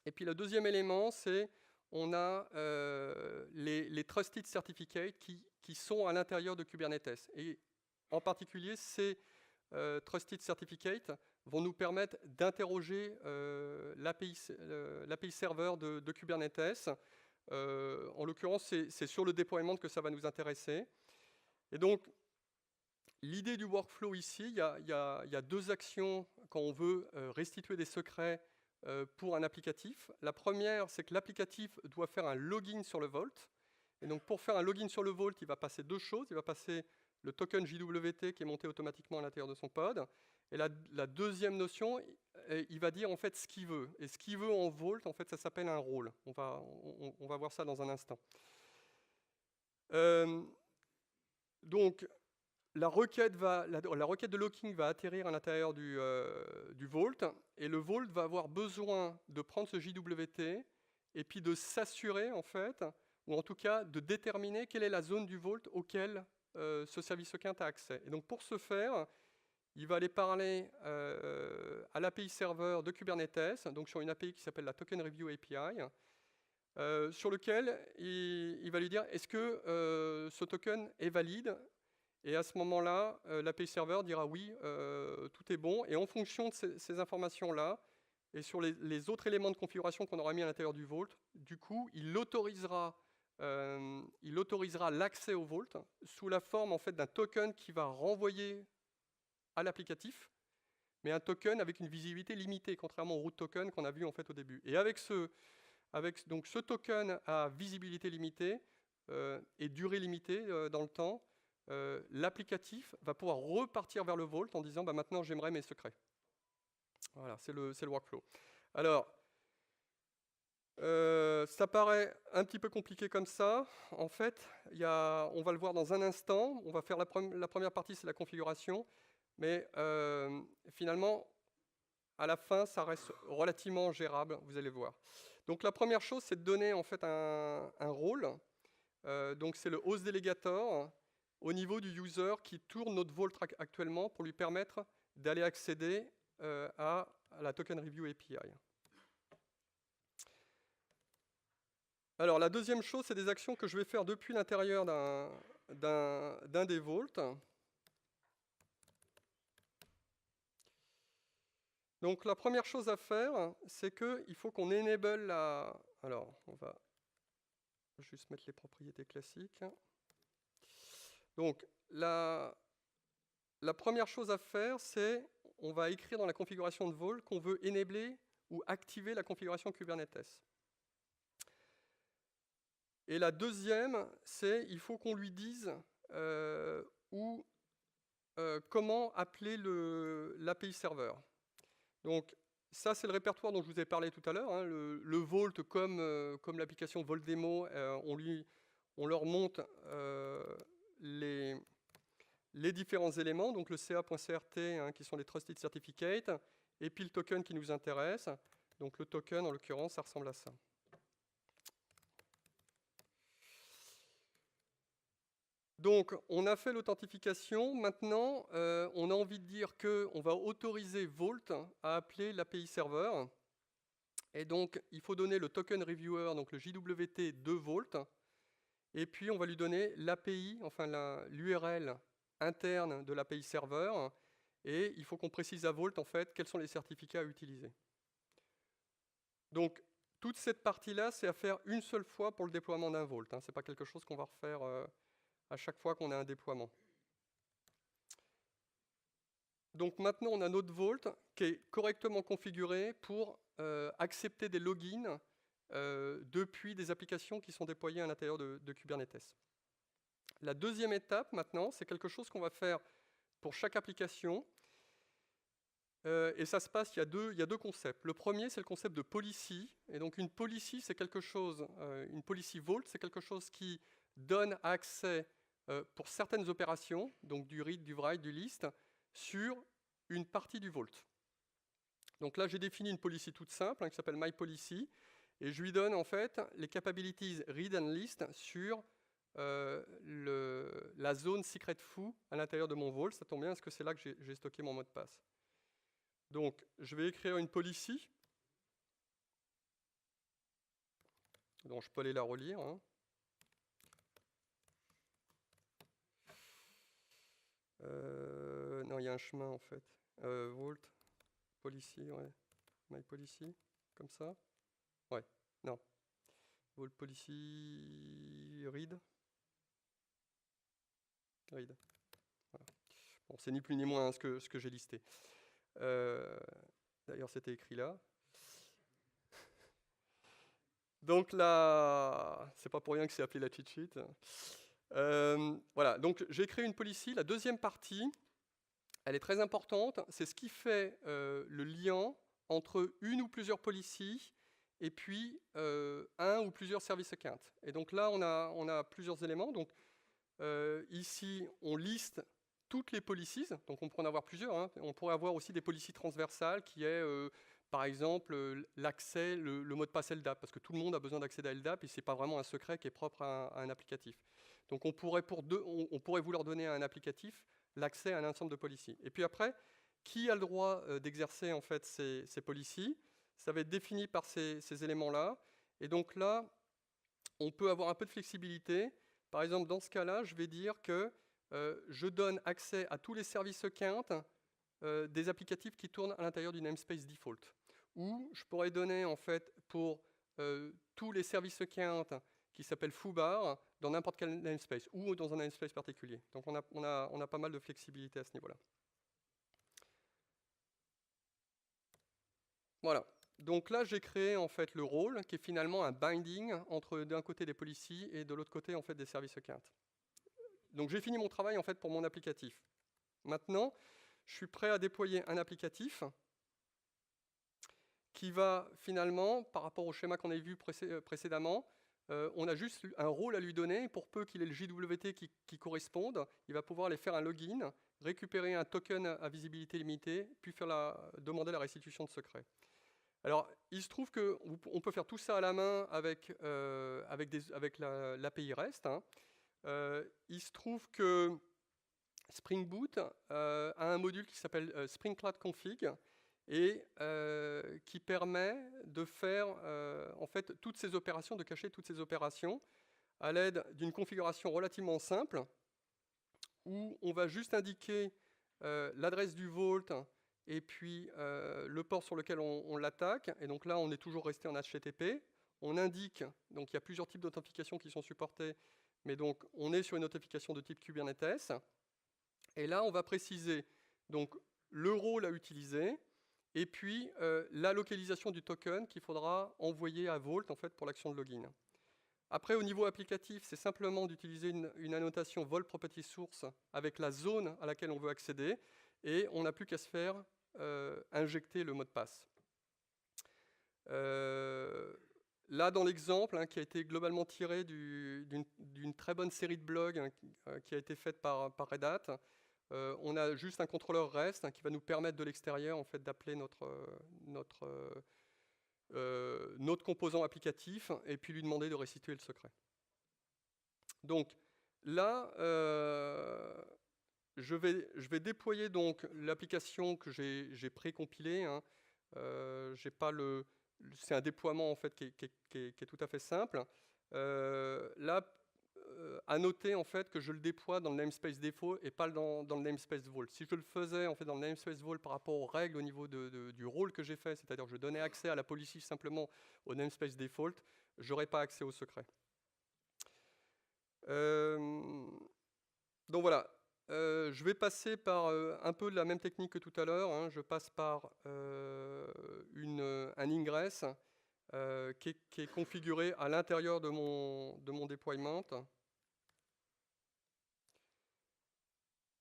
Et puis le deuxième élément, c'est on a les Trusted Certificates qui sont à l'intérieur de Kubernetes. Et en particulier, ces Trusted Certificates vont nous permettre d'interroger l'API serveur de Kubernetes. En l'occurrence, c'est sur le déploiement que ça va nous intéresser. Et donc, l'idée du workflow ici, il y a deux actions quand on veut restituer des secrets pour un applicatif. La première, c'est que l'applicatif doit faire un login sur le Vault. Et donc, pour faire un login sur le Vault, il va passer deux choses. Il va passer le token JWT qui est monté automatiquement à l'intérieur de son pod. Et la deuxième notion, il va dire en fait ce qu'il veut. Et ce qu'il veut en Vault, en fait, ça s'appelle un rôle. On va voir ça dans un instant. Donc, la requête de locking va atterrir à l'intérieur du Vault, et le Vault va avoir besoin de prendre ce JWT et puis de s'assurer, en fait, ou en tout cas de déterminer quelle est la zone du Vault auquel ce service account a accès. Et donc pour ce faire, il va aller parler à l'API serveur de Kubernetes, donc sur une API qui s'appelle la Token Review API, sur lequel il va lui dire est-ce que ce token est valide. Et à ce moment-là, l'API serveur dira oui, tout est bon. Et en fonction de ces informations-là, et sur les autres éléments de configuration qu'on aura mis à l'intérieur du Vault, du coup, il autorisera l'accès au Vault sous la forme en fait, d'un token qui va renvoyer à l'applicatif, mais un token avec une visibilité limitée, contrairement au root token qu'on a vu en fait au début. Et avec donc ce token à visibilité limitée et durée limitée dans le temps, l'applicatif va pouvoir repartir vers le vault en disant bah, maintenant j'aimerais mes secrets. Voilà, c'est le workflow. Alors, ça paraît un petit peu compliqué comme ça. En fait, on va le voir dans un instant. On va faire la première partie, c'est la configuration. Mais finalement, à la fin, ça reste relativement gérable, vous allez voir. Donc la première chose, c'est de donner en fait un rôle. Donc c'est le host delegator au niveau du user qui tourne notre vault actuellement pour lui permettre d'aller accéder à la Token Review API. Alors la deuxième chose, c'est des actions que je vais faire depuis l'intérieur d'un des vaults. Donc la première chose à faire, c'est qu'il faut qu'on enable la... Alors, on va juste mettre les propriétés classiques. Donc la première chose à faire, c'est on va écrire dans la configuration de Vault qu'on veut enabler ou activer la configuration Kubernetes. Et la deuxième, c'est il faut qu'on lui dise comment appeler l'API serveur. Donc ça, c'est le répertoire dont je vous ai parlé tout à l'heure. Hein, le Vault, comme l'application Vault Demo, on leur monte les différents éléments, donc le ca.crt, hein, qui sont les Trusted Certificates, et puis le token qui nous intéresse. Donc le token, en l'occurrence, ça ressemble à ça. Donc, on a fait l'authentification. Maintenant, on a envie de dire qu'on va autoriser Vault à appeler l'API serveur. Et donc, il faut donner le token reviewer, donc le JWT de Vault. Et puis, on va lui donner l'API, enfin l'URL interne de l'API serveur. Et il faut qu'on précise à Vault, en fait, quels sont les certificats à utiliser. Donc, toute cette partie-là, c'est à faire une seule fois pour le déploiement d'un Vault. Hein. Ce n'est pas quelque chose qu'on va refaire à chaque fois qu'on a un déploiement. Donc maintenant, on a notre Vault qui est correctement configuré pour accepter des logins depuis des applications qui sont déployées à l'intérieur de Kubernetes. La deuxième étape maintenant, c'est quelque chose qu'on va faire pour chaque application. Et ça se passe, il y a deux concepts. Le premier, c'est le concept de policy. Et donc une policy, c'est quelque chose, une policy Vault, c'est quelque chose qui donne accès pour certaines opérations, donc du read, du write, du list, sur une partie du Vault. Donc là, j'ai défini une policy toute simple hein, qui s'appelle myPolicy, et je lui donne en fait les capabilities read and list sur la zone secret foo à l'intérieur de mon Vault. Ça tombe bien parce que c'est là que j'ai stocké mon mot de passe. Donc, je vais écrire une policy. Donc, je peux aller la relire. Hein. Non, il y a un chemin en fait. Vault, policy, ouais. My policy, comme ça. Ouais, non. Vault policy, read. Read. Voilà. Bon, c'est ni plus ni moins hein, ce que j'ai listé. D'ailleurs, c'était écrit là. Donc là, c'est pas pour rien que c'est appelé la cheat sheet. Voilà, donc j'ai créé une policy. La deuxième partie, elle est très importante. C'est ce qui fait le lien entre une ou plusieurs policies et puis un ou plusieurs service accounts. Et donc là, on a plusieurs éléments. Donc ici, on liste toutes les policies. Donc on pourrait en avoir plusieurs. Hein. On pourrait avoir aussi des policies transversales qui est, par exemple, l'accès, le mot de passe LDAP, parce que tout le monde a besoin d'accéder à LDAP et ce n'est pas vraiment un secret qui est propre à un applicatif. Donc on pourrait vouloir donner à un applicatif l'accès à un ensemble de policies. Et puis après, qui a le droit d'exercer en fait ces policies? Ça va être défini par ces éléments-là. Et donc là, on peut avoir un peu de flexibilité. Par exemple, dans ce cas-là, je vais dire que je donne accès à tous les services accounts des applicatifs qui tournent à l'intérieur du namespace default. Ou je pourrais donner en fait pour tous les services accounts qui s'appellent foobar dans n'importe quel namespace ou dans un namespace particulier. Donc on a pas mal de flexibilité à ce niveau-là. Voilà. Donc là, j'ai créé en fait le rôle qui est finalement un binding entre d'un côté des policies et de l'autre côté en fait des services account. Donc j'ai fini mon travail en fait pour mon applicatif. Maintenant, je suis prêt à déployer un applicatif qui va finalement, par rapport au schéma qu'on avait vu précédemment, on a juste un rôle à lui donner. Pour peu qu'il ait le JWT qui corresponde, il va pouvoir aller faire un login, récupérer un token à visibilité limitée, puis demander la restitution de secret. Alors, il se trouve qu'on peut faire tout ça à la main avec l'API REST. Hein. Il se trouve que Spring Boot a un module qui s'appelle Spring Cloud Config et qui permet de faire en fait toutes ces opérations, de cacher toutes ces opérations à l'aide d'une configuration relativement simple où on va juste indiquer l'adresse du vault et puis le port sur lequel on l'attaque. Et donc là, on est toujours resté en HTTP. On indique, donc il y a plusieurs types d'authentification qui sont supportés, mais donc on est sur une authentification de type Kubernetes. Et là, on va préciser donc le rôle à utiliser et puis la localisation du token qu'il faudra envoyer à Vault en fait, pour l'action de login. Après, au niveau applicatif, c'est simplement d'utiliser une annotation Vault Property Source avec la zone à laquelle on veut accéder, et on n'a plus qu'à se faire injecter le mot de passe. Là, dans l'exemple, hein, qui a été globalement tiré d'une très bonne série de blogs hein, qui a été faite par Red Hat, on a juste un contrôleur REST hein, qui va nous permettre de l'extérieur en fait, d'appeler notre composant applicatif et puis lui demander de restituer le secret. Donc là, je vais déployer donc l'application que j'ai précompilée. Hein. C'est un déploiement en fait qui est tout à fait simple. Là, à noter en fait que je le déploie dans le namespace défaut et pas dans le namespace Vault. Si je le faisais en fait dans le namespace Vault par rapport aux règles au niveau du rôle que j'ai fait, c'est-à-dire que je donnais accès à la policy simplement au namespace default, j'aurais pas accès au secret. Donc voilà, je vais passer par un peu de la même technique que tout à l'heure. Hein. Je passe par un ingress qui est configuré à l'intérieur de mon deployment.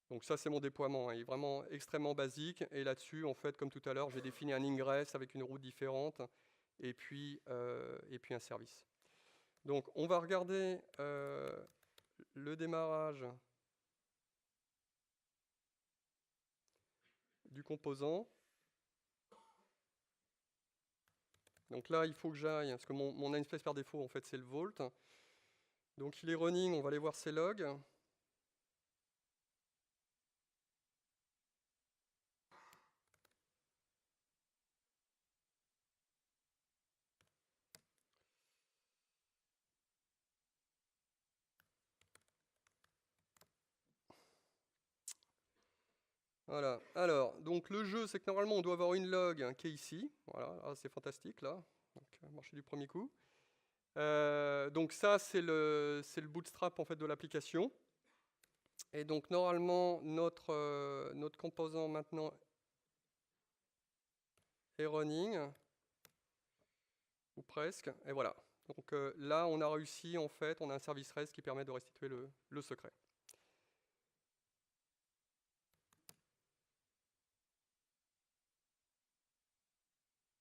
Donc ça, c'est mon déploiement. Hein. Il est vraiment extrêmement basique. Et là-dessus, en fait, comme tout à l'heure, j'ai défini un ingress avec une route différente et puis un service. Donc on va regarder le démarrage du composant. Donc là, il faut que j'aille, parce que mon namespace par défaut, en fait, c'est le Vault. Donc il est running, on va aller voir ses logs. Voilà. Alors, donc le jeu, c'est que normalement, on doit avoir une log hein, qui est ici. Voilà, ah, c'est fantastique, là. Donc, marché du premier coup. Donc ça, c'est le bootstrap en fait, de l'application. Et donc, normalement, notre composant maintenant est running. Ou presque. Et voilà. Donc là, on a réussi, en fait, on a un service REST qui permet de restituer le secret.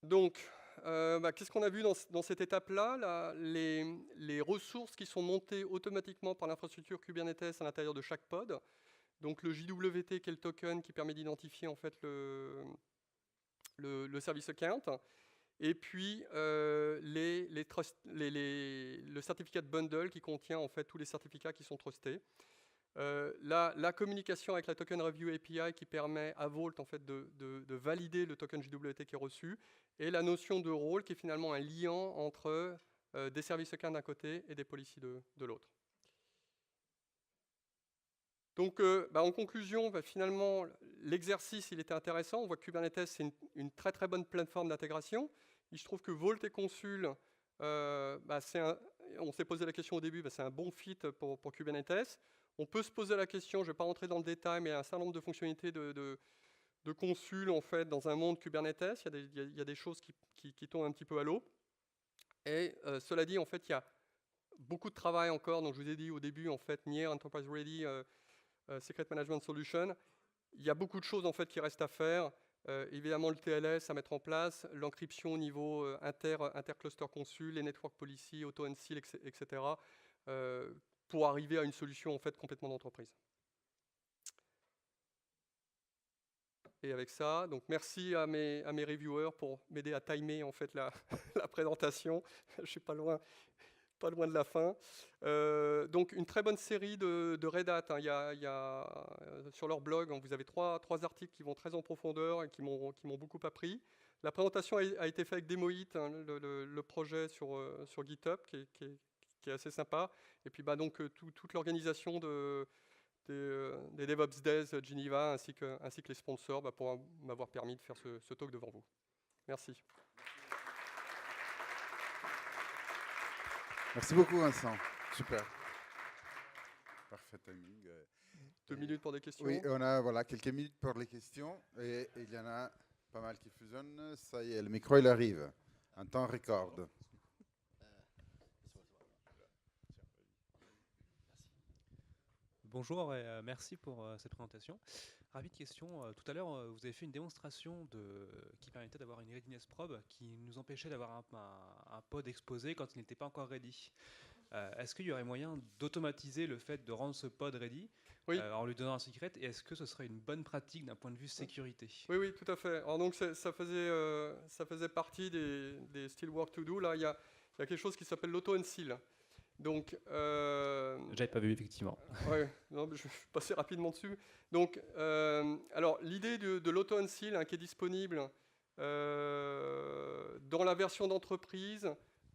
Donc, qu'est-ce qu'on a vu dans cette étape-là les ressources qui sont montées automatiquement par l'infrastructure Kubernetes à l'intérieur de chaque pod. Donc le JWT qui est le token qui permet d'identifier en fait le service account. Et puis le certificat de bundle qui contient en fait tous les certificats qui sont trustés. La communication avec la Token Review API qui permet à Vault en fait, de valider le token JWT qui est reçu, et la notion de rôle qui est finalement un liant entre des services account d'un côté et des policies de l'autre. Donc en conclusion, finalement, l'exercice il était intéressant. On voit que Kubernetes c'est une très très bonne plateforme d'intégration. Il se trouve que Vault et Consul, on s'est posé la question au début, c'est un bon fit pour Kubernetes. On peut se poser la question, je ne vais pas rentrer dans le détail, mais un certain nombre de fonctionnalités de Consul en fait dans un monde Kubernetes. Il y a des choses qui tombent un petit peu à l'eau. Et cela dit, en fait, il y a beaucoup de travail encore. Donc je vous ai dit au début, en fait, Near Enterprise Ready Secret Management Solution. Il y a beaucoup de choses en fait qui restent à faire. Évidemment, le TLS à mettre en place, l'encryption au niveau inter-cluster consul, les network policy, auto-unseal, etc. Pour arriver à une solution en fait complètement d'entreprise. Et avec ça, donc merci à mes reviewers pour m'aider à timer en fait la présentation. Je suis pas loin de la fin. Donc une très bonne série de Red Hat. Hein. Il y a, sur leur blog, vous avez trois articles qui vont très en profondeur et qui m'ont beaucoup appris. La présentation a été faite avec Demoit, hein, le projet sur GitHub, qui est assez sympa. Et puis donc toute l'organisation des DevOps Days Geneva ainsi que les sponsors pour m'avoir permis de faire ce talk devant vous. Merci. Merci beaucoup Vincent, super. Parfait timing. 2 minutes pour des questions. Oui, on a quelques minutes pour les questions et il y en a pas mal qui fusionnent. Ça y est, le micro il arrive, un temps record. Bonjour et merci pour cette présentation. Rapide question, tout à l'heure vous avez fait une démonstration qui permettait d'avoir une readiness probe qui nous empêchait d'avoir un pod exposé quand il n'était pas encore ready. Est-ce qu'il y aurait moyen d'automatiser le fait de rendre ce pod ready en lui donnant un secret, et est-ce que ce serait une bonne pratique d'un point de vue sécurité? Oui, tout à fait. Alors donc ça faisait partie des still work to do. Là, il y a quelque chose qui s'appelle l'auto-unseal. Donc, j'avais pas vu effectivement. Ouais, non, je vais passer rapidement dessus. Donc, alors l'idée de l'auto-unseal qui est disponible dans la version d'entreprise.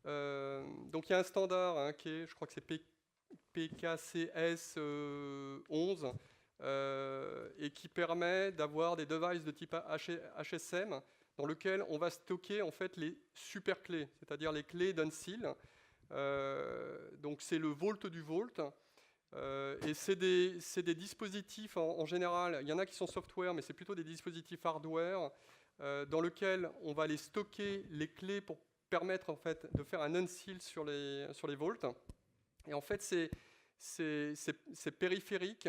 Donc il y a un standard qui est, je crois que c'est PKCS 11 et qui permet d'avoir des devices de type HSM dans lequel on va stocker en fait les super clés, c'est-à-dire les clés d'unseal. Donc c'est le vault du vault. Et c'est des dispositifs en général, il y en a qui sont software, mais c'est plutôt des dispositifs hardware dans lesquels on va aller stocker les clés pour permettre en fait de faire un unseal sur les vaults. Et en fait ces périphériques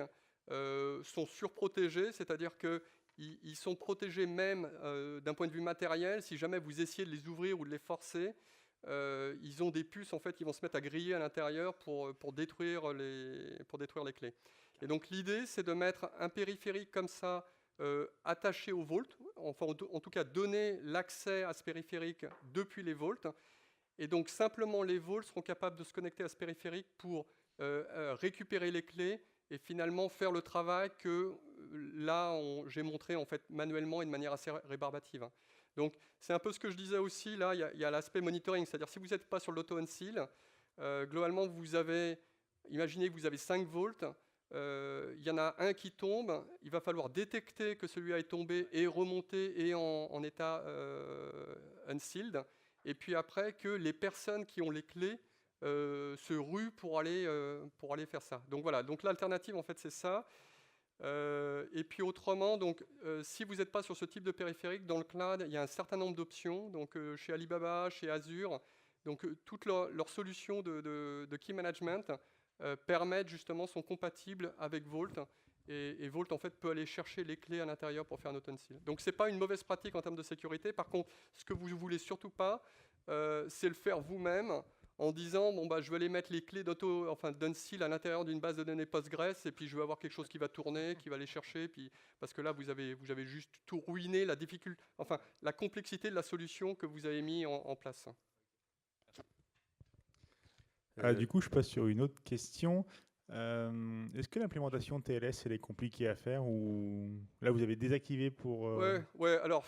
sont surprotégés, c'est-à-dire qu'ils sont protégés même d'un point de vue matériel. Si jamais vous essayez de les ouvrir ou de les forcer, ils ont des puces en fait qui vont se mettre à griller à l'intérieur pour détruire les clés. Et donc l'idée c'est de mettre un périphérique comme ça attaché au vault, enfin en tout cas donner l'accès à ce périphérique depuis les vaults. Et donc simplement les vaults seront capables de se connecter à ce périphérique pour récupérer les clés et finalement faire le travail que là j'ai montré en fait manuellement et de manière assez rébarbative. Donc c'est un peu ce que je disais aussi, là il y a l'aspect monitoring, c'est-à-dire si vous n'êtes pas sur l'auto-unseal, globalement imaginez que vous avez 5 volts, il y en a un qui tombe, il va falloir détecter que celui-là est tombé et remonter et en état unsealed, et puis après que les personnes qui ont les clés se ruent pour aller faire ça. Donc voilà, donc l'alternative en fait c'est ça. Et puis autrement, donc, si vous n'êtes pas sur ce type de périphérique, dans le cloud, il y a un certain nombre d'options. Donc, chez Alibaba, chez Azure, donc, toutes leurs solutions de key management permettent justement, sont compatibles avec Vault. Et Vault, en fait, peut aller chercher les clés à l'intérieur pour faire un auto-unseal. Donc, ce n'est pas une mauvaise pratique en termes de sécurité. Par contre, ce que vous ne voulez surtout pas, c'est le faire vous-même en disant je vais aller mettre les clés d'unseal à l'intérieur d'une base de données Postgres et puis je vais avoir quelque chose qui va tourner, qui va les chercher, puis parce que là vous avez juste tout ruiné, la complexité de la solution que vous avez mis en place. Du coup, je passe sur une autre question. Est-ce que l'implémentation TLS elle est compliquée à faire, ou là vous avez désactivé pour Ouais. Alors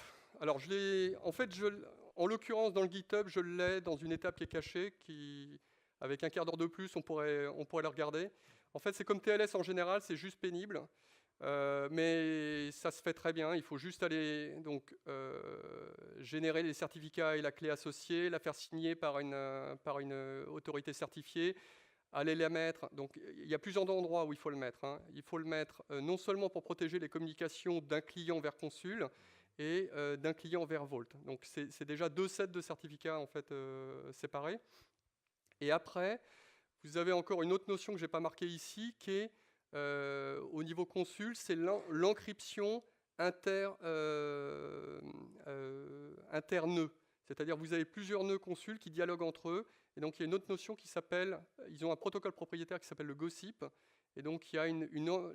en l'occurrence, dans le GitHub, je l'ai dans une étape qui est cachée, avec un quart d'heure de plus, on pourrait la regarder. En fait, c'est comme TLS en général, c'est juste pénible, mais ça se fait très bien. Il faut juste aller générer les certificats et la clé associée, la faire signer par une autorité certifiée, allez les mettre. Donc, il y a plusieurs endroits où il faut le mettre, hein. Il faut le mettre non seulement pour protéger les communications d'un client vers Consul et d'un client vers Vault. Donc, c'est déjà 2 sets de certificats en fait séparés. Et après, vous avez encore une autre notion que je n'ai pas marquée ici, qui est au niveau Consul, c'est l'encryption inter-nœuds. C'est-à-dire vous avez plusieurs nœuds Consul qui dialoguent entre eux. Et donc, il y a une autre notion qui s'appelle, ils ont un protocole propriétaire qui s'appelle le gossip. Et donc, il y a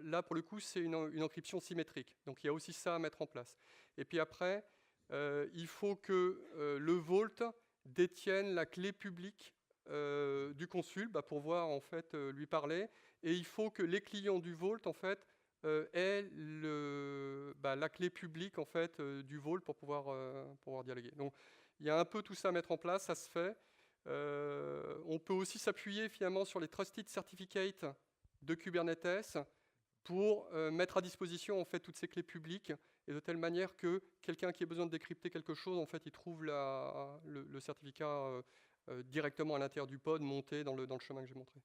là, pour le coup, c'est une encryption symétrique. Donc, il y a aussi ça à mettre en place. Et puis après, il faut que le Vault détienne la clé publique du Consul pour pouvoir en fait lui parler. Et il faut que les clients du Vault en fait aient la clé publique en fait du Vault pour pouvoir dialoguer. Donc, il y a un peu tout ça à mettre en place, ça se fait. On peut aussi s'appuyer finalement sur les Trusted Certificates de Kubernetes pour mettre à disposition en fait toutes ces clés publiques et de telle manière que quelqu'un qui ait besoin de décrypter quelque chose, en fait, il trouve le certificat directement à l'intérieur du pod, monté dans le chemin que j'ai montré.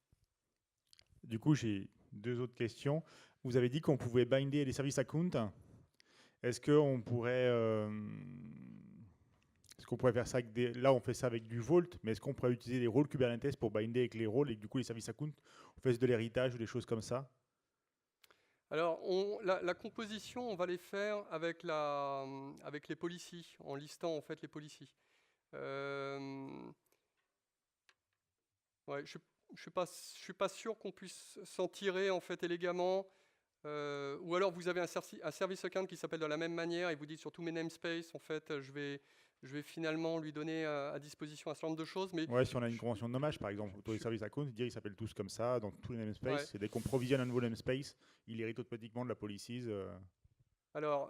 Du coup, j'ai 2 autres questions. Vous avez dit qu'on pouvait binder les services accounts. Est-ce qu'on pourrait faire ça avec là, on fait ça avec du Vault, mais est-ce qu'on pourrait utiliser les rôles Kubernetes pour binder avec les rôles et que du coup, les services accounts, on fait de l'héritage ou des choses comme ça? Alors, la composition, on va les faire avec les policies, en listant en fait les policies. Ouais, je suis pas sûr qu'on puisse s'en tirer en fait élégamment. Ou alors vous avez un service account qui s'appelle de la même manière et vous dites sur tous mes namespaces, en fait, je vais finalement lui donner à disposition un certain nombre de choses. Mais ouais, si on a une convention de nommage, par exemple, pour les services accounts, dire ils s'appellent tous comme ça dans tous les namespaces. Ouais. Et dès qu'on provisionne un nouveau namespace, il hérite automatiquement de la policies. Alors,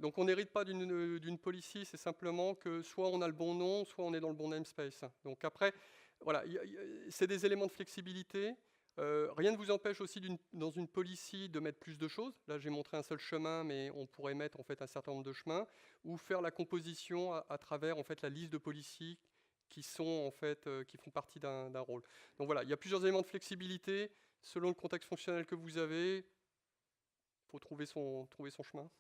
donc on n'hérite pas d'une policy, c'est simplement que soit on a le bon nom, soit on est dans le bon namespace. Donc après, voilà, c'est des éléments de flexibilité. Rien ne vous empêche aussi dans une policy de mettre plus de choses. Là, j'ai montré un seul chemin, mais on pourrait mettre en fait un certain nombre de chemins, ou faire la composition à travers en fait la liste de policies qui sont en fait qui font partie d'un rôle. Donc voilà, il y a plusieurs éléments de flexibilité selon le contexte fonctionnel que vous avez. Il faut trouver son chemin.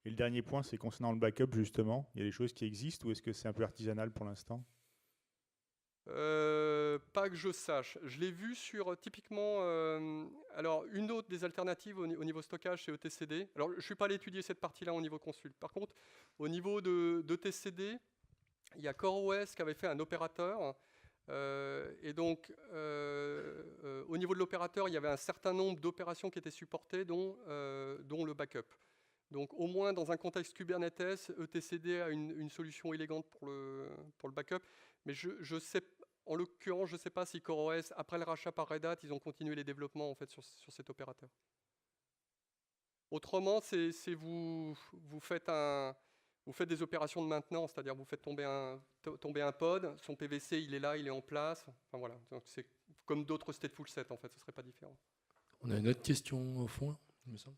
Et le dernier point, c'est concernant le backup, justement. Il y a des choses qui existent ou est-ce que c'est un peu artisanal pour l'instant? Pas que je sache. Je l'ai vu sur typiquement. Alors, une autre des alternatives au niveau stockage, c'est ETCD. Alors, je ne suis pas allé étudier cette partie-là au niveau Consul. Par contre, au niveau d'ETCD, il y a CoreOS qui avait fait un opérateur. Et donc, au niveau de l'opérateur, il y avait un certain nombre d'opérations qui étaient supportées, dont le backup. Donc, au moins dans un contexte Kubernetes, ETCD a une solution élégante pour le backup. Mais je sais, en l'occurrence, je ne sais pas si CoreOS, après le rachat par Red Hat, ils ont continué les développements en fait, sur cet opérateur. Autrement, c'est vous faites des opérations de maintenance, c'est-à-dire vous faites tomber un pod, son PVC il est là, il est en place. Enfin voilà, donc c'est comme d'autres stateful sets en fait, ce serait pas différent. On a une autre question au fond, il me semble.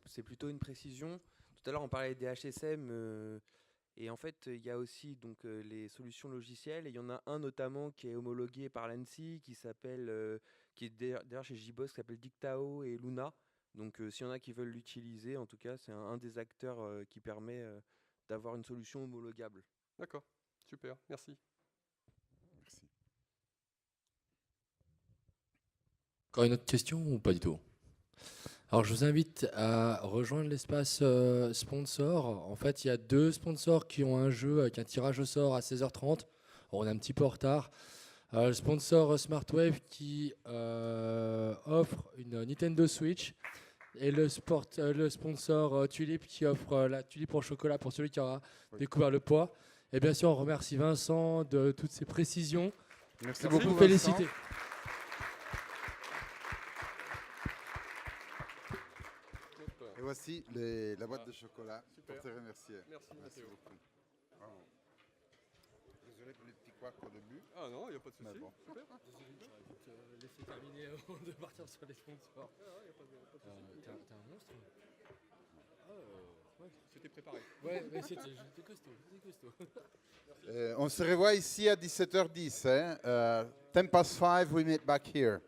C'est plutôt une précision. Tout à l'heure on parlait des HSM et en fait il y a aussi donc les solutions logicielles et il y en a un notamment qui est homologué par l'ANSI qui est d'ailleurs chez JBoss qui s'appelle Dictao et Luna. Donc s'il y en a qui veulent l'utiliser, en tout cas c'est un des acteurs qui permet d'avoir une solution homologable. D'accord, super, merci. Merci. Encore une autre question ou pas du tout? Alors je vous invite à rejoindre l'espace sponsor. En fait, il y a 2 sponsors qui ont un jeu avec un tirage au sort à 16h30. On est un petit peu en retard. Le sponsor Smartwave qui offre une Nintendo Switch et le sponsor Tulip qui offre la tulipe au chocolat pour celui qui aura découvert le poids. Et bien sûr, on remercie Vincent de toutes ses précisions. Merci Beaucoup, beaucoup, féliciter. Et voici la boîte de chocolat Super. pour te remercier. Merci, Mathéo. beaucoup. Bravo. Désolé pour les petits couacs au début. Ah non, il n'y a pas de souci. Mais bon. Super. Laissez terminer avant de partir sur les sponsors. T'es un monstre. C'était préparé. Ouais, mais c'était costaud. On se revoit ici à 17h10. 10 past 5, we meet back here.